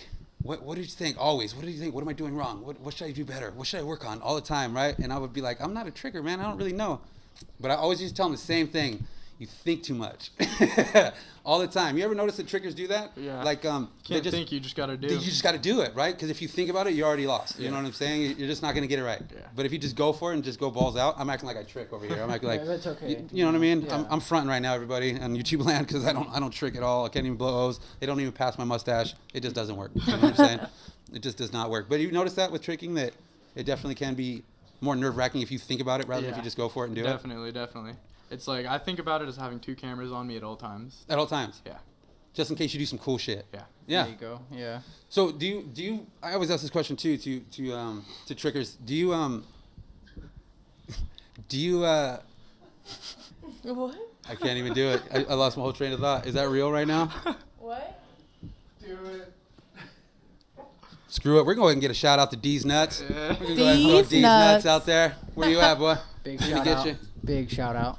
What did you think? Always. What did you think? What am I doing wrong? What should I do better? What should I work on?" All the time, right? And I would be like, "I'm not a trigger, man. I don't really know," but I always used to tell him the same thing. You think too much. All the time. You ever notice that triggers do that? Yeah. Like, Can't think, you just gotta do. You just got to do it, right? Because if you think about it, you're already lost. You know what I'm saying? You're just not going to get it right. Yeah. But if you just go for it and just go balls out, I'm acting like I trick over here. I'm acting like, Yeah, that's okay. You know what I mean? Yeah. I'm fronting right now, everybody, on YouTube land, because I don't trick at all. I can't even blow O's. They don't even pass my mustache. It just doesn't work. You know what I'm saying? It just does not work. But you notice that with tricking, that it definitely can be more nerve-wracking if you think about it rather than if you just go for it and do it. Definitely. It's like, I think about it as having 2 cameras on me at all times. At all times. Yeah. Just in case you do some cool shit. Yeah. Yeah. There you go. Yeah. So do you? I always ask this question too to triggers. Do you What? I can't even do it. I lost my whole train of thought. Is that real right now? What? Screw it. We're going to get a shout out to D's Nuts. We're going to go ahead and throw D's D's Nuts out there. Where you at, boy? Big Let me shout get out. you. Big shout out.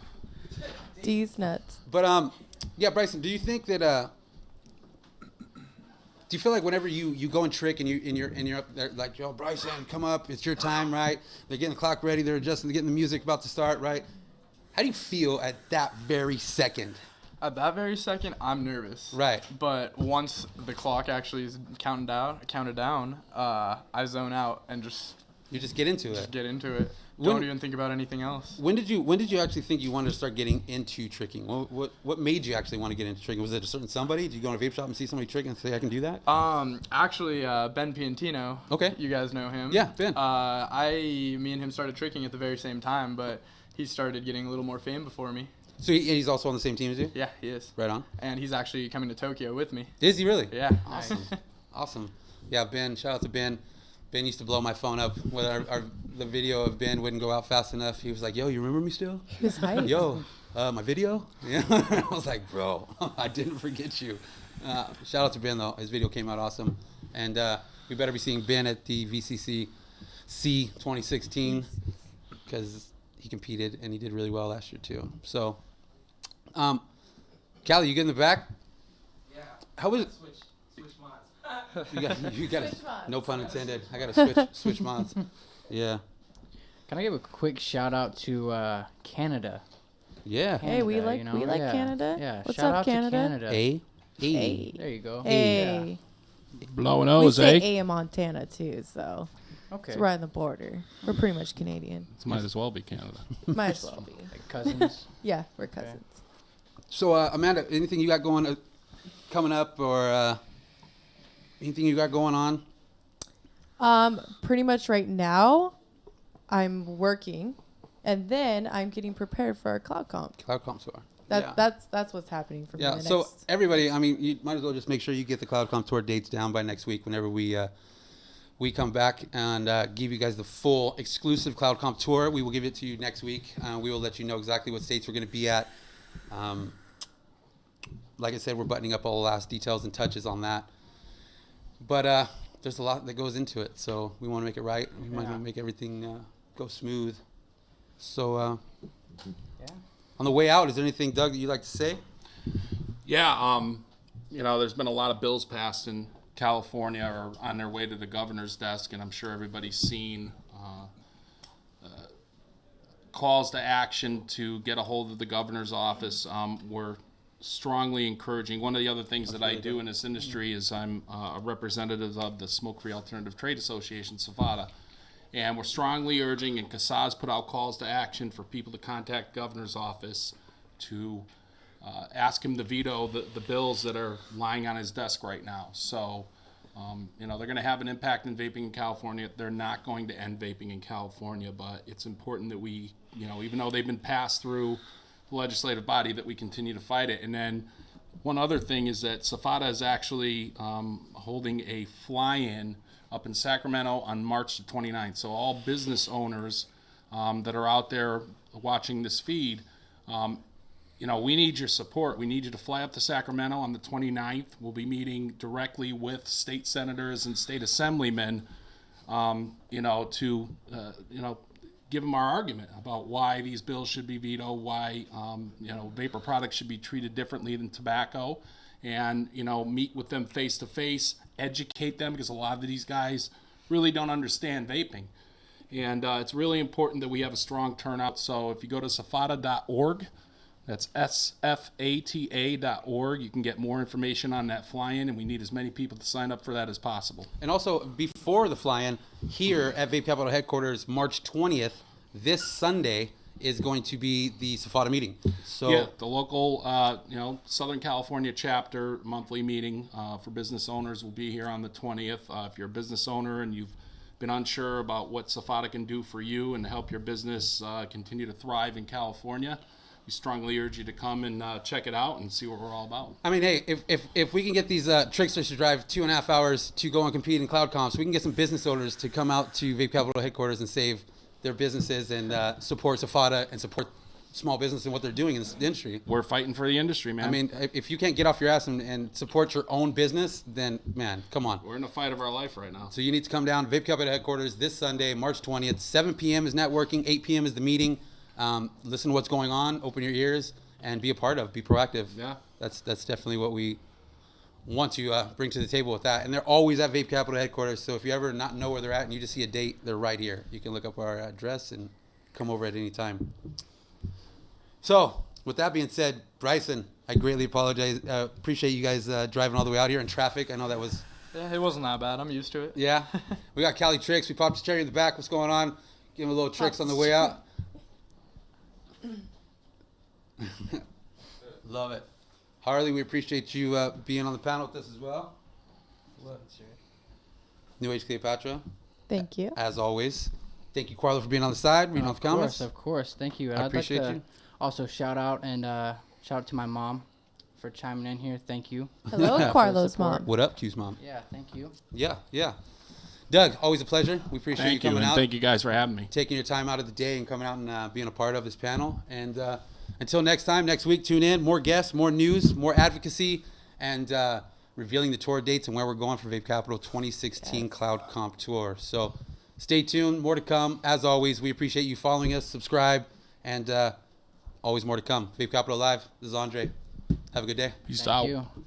D's nuts. But yeah, Bryson, do you think that do you feel like whenever you go and trick and you're up there like, yo, Bryson, come up, it's your time, right? They're getting the clock ready, they're adjusting, they're getting the music about to start, right? How do you feel at that very second? At that very second, I'm nervous. Right. But once the clock actually is counted down, I zone out and You just get into it. get into it. When- Don't even think about anything else. When did you actually think you wanted to start getting into tricking? What made you actually want to get into tricking? Was it a certain somebody? Did you go in a vape shop and see somebody tricking and say, I can do that? Actually, Ben Piantino. Okay. You guys know him. Yeah, Ben. Me and him started tricking at the very same time, but he started getting a little more fame before me. So he's also on the same team as you? Yeah, he is. Right on. And he's actually coming to Tokyo with me. Is he really? Yeah. Awesome. Awesome. Yeah, Ben. Shout out to Ben. Ben used to blow my phone up when the video of Ben wouldn't go out fast enough. He was like, yo, you remember me still? He was hyped. Yo, my video? Yeah. I was like, bro, I didn't forget you. Shout out to Ben, though. His video came out awesome. And we better be seeing Ben at the VCC C 2016 because he competed and he did really well last year, too. So, Callie, you get in the back? Yeah. How was it? You got Switch mods. no pun intended. I got to switch mods. Yeah. Can I give a quick shout out to Canada? Yeah. Hey, we Canada, like- you know? we like Yeah. Canada. Yeah. What's shout up, out Canada? to Canada. A. Hey. There you go. Hey. Blowing We O's, say eh? A in Montana, too, so Yeah. Okay. it's right on the border. We're pretty much Canadian. This might as well be Canada. Might as well be. Like cousins. Yeah, we're cousins. So, Amanda, anything you got going coming up or anything you got going on? Pretty much right now, I'm working, and then I'm getting prepared for our cloud comp. Cloud Comp Tour. That's what's happening for me. Yeah. the So next- everybody, I mean, you might as well just make sure you get the Cloud Comp Tour dates down by next week. Whenever we come back and give you guys the full exclusive Cloud Comp Tour, we will give it to you next week. We will let you know exactly what states we're going to be at. like I said, we're buttoning up all the last details and touches on that. But there's a lot that goes into it, so we want to make it right. We might want to make everything go smooth. So on the way out, is there anything, Doug, that you'd like to say? Yeah, there's been a lot of bills passed in California or on their way to the governor's desk, and I'm sure everybody's seen calls to action to get a hold of the governor's office. We're strongly encouraging. One of the other things that I do in this industry is I'm a representative of the Smoke-Free Alternative Trade Association, SFATA, and we're strongly urging, and CASA's put out calls to action for people to contact the governor's office to ask him to veto the bills that are lying on his desk right now. So, they're going to have an impact in vaping in California. They're not going to end vaping in California, but it's important that we, even though they've been passed through the legislative body, that we continue to fight it. And then one other thing is that SFATA is actually holding a fly-in up in Sacramento on March the 29th. So all business owners that are out there watching this feed, we need your support. We need you to fly up to Sacramento on the 29th. We'll be meeting directly with state senators and state assemblymen, to give them our argument about why these bills should be vetoed, why, vapor products should be treated differently than tobacco, and, meet with them face to face, educate them, because a lot of these guys really don't understand vaping. And it's really important that we have a strong turnout. So if you go to sfata.org, that's sfata.org. You can get more information on that fly-in, and we need as many people to sign up for that as possible. And also, before the fly-in, here at Vape Capital headquarters, March 20th, this Sunday, is going to be the SFATA meeting. So yeah, the local, Southern California chapter monthly meeting for business owners will be here on the 20th. If you're a business owner and you've been unsure about what SFATA can do for you and to help your business continue to thrive in California, we strongly urge you to come and check it out and see what we're all about. I mean, hey, if we can get these tricksters to drive 2.5 hours to go and compete in cloud comps, we can get some business owners to come out to Vape Capital headquarters and save their businesses and support SFATA and support small business and what they're doing in the industry. We're fighting for the industry, man. I mean, if you can't get off your ass and support your own business, then, man, come on. We're in the fight of our life right now. So you need to come down to Vape Capital headquarters this Sunday, March 20th. 7 p.m. is networking, 8 p.m. is the meeting. Listen to what's going on, open your ears, and be a part of, be proactive. Yeah. That's definitely what we want to bring to the table with that. And they're always at Vape Capital headquarters, so if you ever not know where they're at and you just see a date, they're right here. You can look up our address and come over at any time. So, with that being said, Bryson, I greatly apologize. Appreciate you guys driving all the way out here in traffic. I know that was... Yeah, it wasn't that bad. I'm used to it. Yeah. We got CaliTrikzz. We popped his cherry in the back. What's going on? Give him a little tricks on the way out. Love it. Harley, we appreciate you being on the panel with us as well. New Age Cleopatra. Thank you. As always. Thank you, Quarlo, for being on the side, reading off comments. Of course. Thank you. I appreciate like to you. Also, shout out to my mom for chiming in here. Thank you. Hello, Quarlo's mom. What up, Q's mom? Yeah, thank you. Yeah. Doug, always a pleasure. We appreciate you coming out. Thank you guys for having me. Taking your time out of the day and coming out and being a part of this panel. And until next time, next week, tune in. More guests, more news, more advocacy, and revealing the tour dates and where we're going for Vape Capital 2016 Cloud Comp Tour. So stay tuned. More to come. As always, we appreciate you following us, subscribe, and always more to come. Vape Capital Live. This is Andre. Have a good day. Peace Thank out. you.